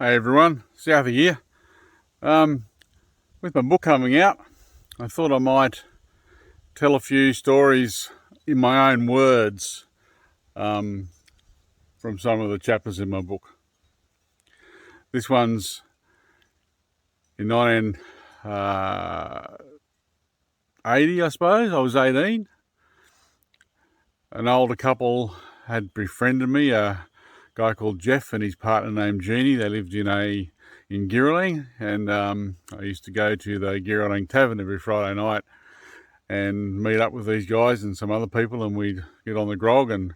Hey everyone, Southy here. With my book coming out, I thought I might tell a few stories in my own words from some of the chapters in my book. This one's in 1980, I suppose. I was 18. An older couple had befriended me, a guy called Jeff and his partner named Jeannie. They lived in Girraling, and I used to go to the Girraling Tavern every Friday night and meet up with these guys and some other people, and we'd get on the grog and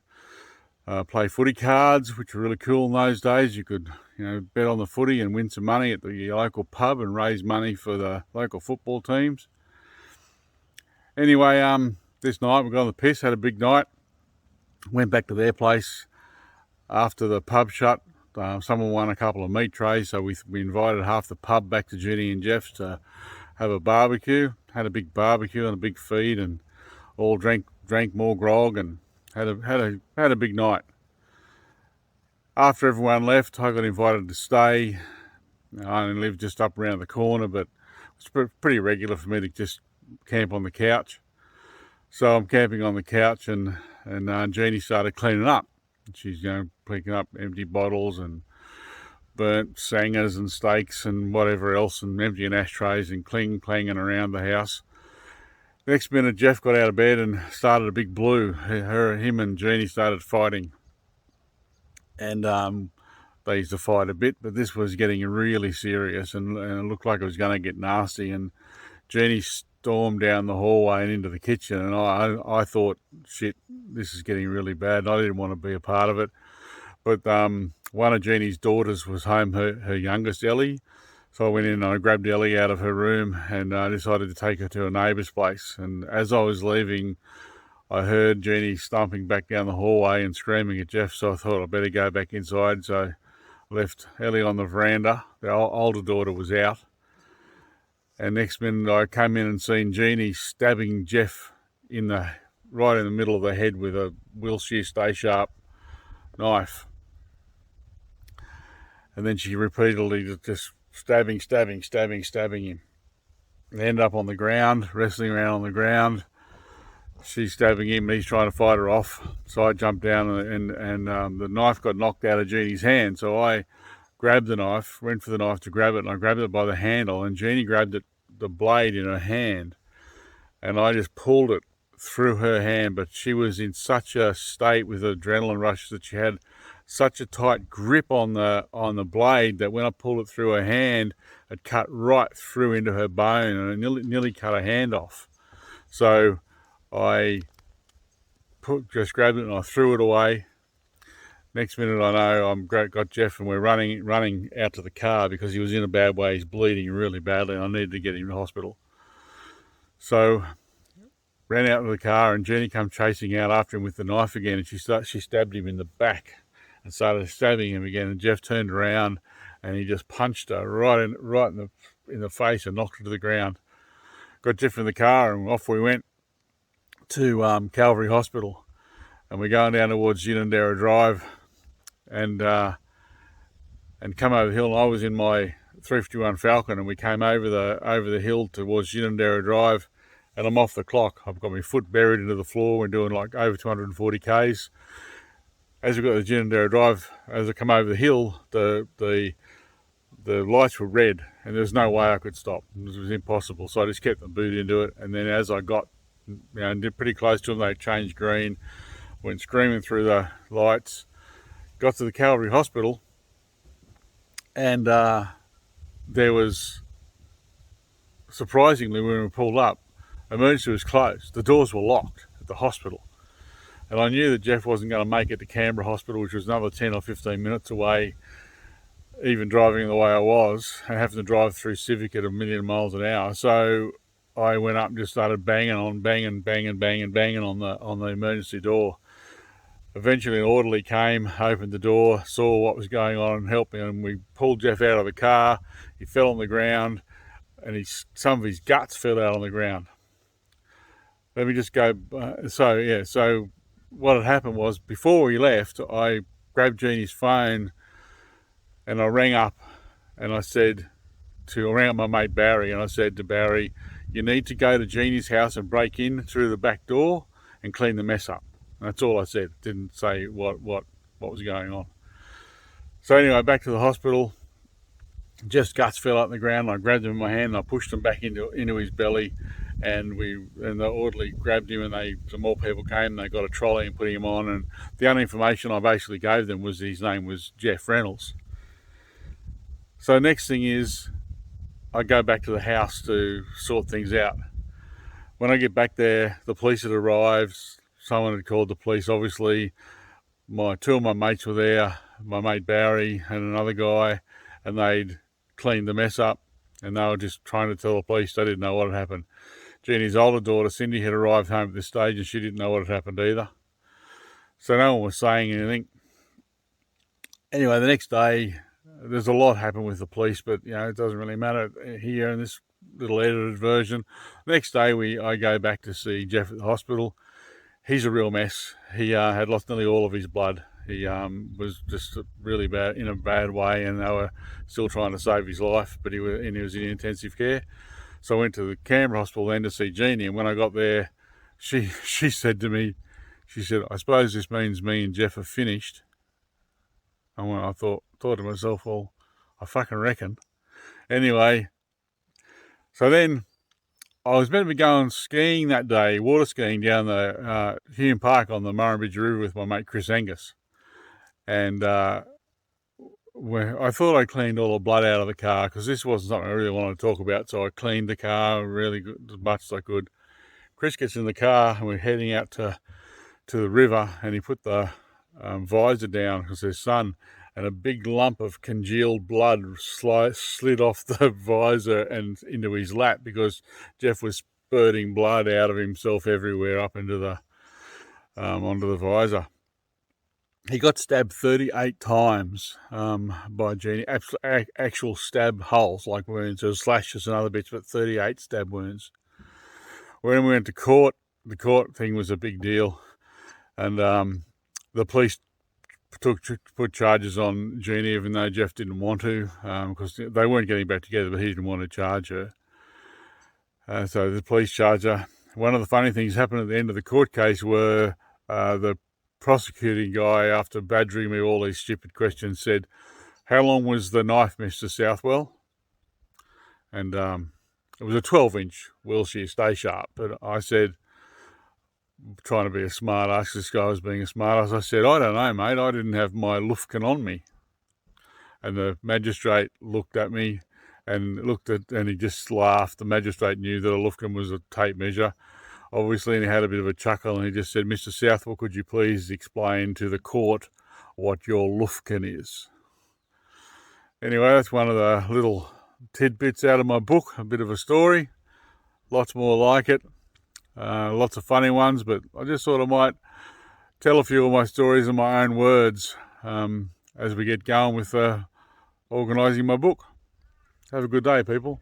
play footy cards, which were really cool in those days. You could, bet on the footy and win some money at the local pub and raise money for the local football teams. Anyway, this night we got on the piss, had a big night, went back to their place after the pub shut. Someone won a couple of meat trays, so we invited half the pub back to Ginny and Jeff's to have a barbecue. Had a big barbecue and a big feed, and all drank more grog and had a big night. After everyone left, I got invited to stay. I only live just up around the corner, but it's pretty regular for me to just camp on the couch. So I'm camping on the couch, and Jeannie started cleaning up. She's picking up empty bottles and burnt sangers and steaks and whatever else, and emptying ashtrays and clanging around the house. Next minute, Jeff got out of bed and started a big blue. Him and Jeannie started fighting, and they used to fight a bit, but this was getting really serious, and it looked like it was going to get nasty. And Jeannie stormed down the hallway and into the kitchen, and I thought, shit, this is getting really bad. I didn't want to be a part of it, but one of Jeannie's daughters was home, her youngest, Ellie. So I went in and I grabbed Ellie out of her room and I decided to take her to a neighbour's place. And as I was leaving, I heard Jeannie stomping back down the hallway and screaming at Jeff, so I thought I'd better go back inside. So I left Ellie on the veranda. The older daughter was out. And next minute I came in and seen Jeannie stabbing Jeff right in the middle of the head with a Wilshire Stay Sharp knife. And then she repeatedly just stabbing him. They end up on the ground, wrestling around on the ground. She's stabbing him, and he's trying to fight her off. So I jumped down, and the knife got knocked out of Jeannie's hand. So I grabbed the knife, went for the knife to grab it, and I grabbed it by the handle, and Jeannie grabbed the blade in her hand, and I just pulled it through her hand. But she was in such a state with adrenaline rush that she had such a tight grip on the blade that when I pulled it through her hand, it cut right through into her bone, and it nearly cut her hand off. So I just grabbed it and I threw it away. Next minute I know I'm got Jeff, and we're running out to the car because he was in a bad way. He's bleeding really badly and I needed to get him to hospital. So ran out to the car, and Jeannie come chasing out after him with the knife again, and she stabbed him in the back and started stabbing him again. And Jeff turned around and he just punched her right in the face and knocked her to the ground. Got Jeff in the car and off we went to Calvary Hospital, and we're going down towards Ginninderra Drive and come over the hill. And I was in my 351 Falcon, and we came over the hill towards Ginninderra Drive, and I'm off the clock. I've got my foot buried into the floor. We're doing like over 240 k's. As we got to Ginninderra Drive, as I come over the hill, the lights were red, and there was no way I could stop. It was impossible. So I just kept the boot into it, and then as I got pretty close to them, they changed green, went screaming through the lights, got to the Calvary Hospital, and there was, surprisingly, when we pulled up, emergency was closed. The doors were locked at the hospital. And I knew that Jeff wasn't going to make it to Canberra Hospital, which was another 10 or 15 minutes away, even driving the way I was, and having to drive through Civic at 1,000,000 miles an hour. So I went up and just started banging on the emergency door. Eventually an orderly came, opened the door, saw what was going on and helped me, and we pulled Jeff out of the car. He fell on the ground, and some of his guts fell out on the ground. Let me just go, so what had happened was, before we left, I grabbed Jeannie's phone and I rang up and I said to around my mate Barry, and I said to Barry, you need to go to Jeannie's house and break in through the back door and clean the mess up. And that's all I said. Didn't say what was going on. So anyway, back to the hospital. Jeff's guts fell out on the ground. I grabbed him in my hand and I pushed him back into his belly, and the orderly grabbed him, and some more people came and they got a trolley and put him on. And the only information I basically gave them was his name was Jeff Reynolds. So next thing is I go back to the house to sort things out. When I get back there, the police had arrived. Someone had called the police, obviously. Two of my mates were there, my mate Barry and another guy, and they'd cleaned the mess up, and they were just trying to tell the police they didn't know what had happened. Jeannie's older daughter, Cindy, had arrived home at this stage, and she didn't know what had happened either. So no one was saying anything. Anyway, the next day, there's a lot happened with the police, but it doesn't really matter here in this little edited version. The next day, I go back to see Jeff at the hospital. He's a real mess. He had lost nearly all of his blood. He was just really bad, in a bad way, and they were still trying to save his life, but he was in intensive care. So I went to the Canberra hospital then to see Jeannie, and when I got there, she said to me, she said, I suppose this means me and Jeff are finished. And I thought to myself, well, I fucking reckon. Anyway, so then I was meant to be going skiing that day, water skiing down the Hume Park on the Murrumbidgee River with my mate Chris Angus. And I thought I cleaned all the blood out of the car, because this wasn't something I really wanted to talk about, so I cleaned the car really good, as much as I could. Chris gets in the car and we're heading out to the river, and he put the visor down because there's sun, and a big lump of congealed blood slid off the visor and into his lap, because Jeff was spurting blood out of himself everywhere up into the onto the visor. He got stabbed 38 times by Jeannie, actual stab holes, like wounds. There was slashes and other bits, but 38 stab wounds. When we went to court, the court thing was a big deal, and the police put charges on Jeannie, even though Jeff didn't want to, because they weren't getting back together, but he didn't want to charge her. So the police charged her. One of the funny things happened at the end of the court case were the prosecuting guy, after badgering me all these stupid questions, said, how long was the knife, Mr. Southwell? And it was a 12-inch Wilshire Stay Sharp, but I said, trying to be a smart ass, this guy was being a smart ass, I said, I don't know, mate, I didn't have my Lufkin on me. And the magistrate looked at me and he just laughed. The magistrate knew that a Lufkin was a tape measure, obviously, and he had a bit of a chuckle, and he just said, Mr. Southwell, could you please explain to the court what your Lufkin is? Anyway, that's one of the little tidbits out of my book, a bit of a story, lots more like it. Lots of funny ones, but I just thought I might tell a few of my stories in my own words as we get going with organising my book. Have a good day, people.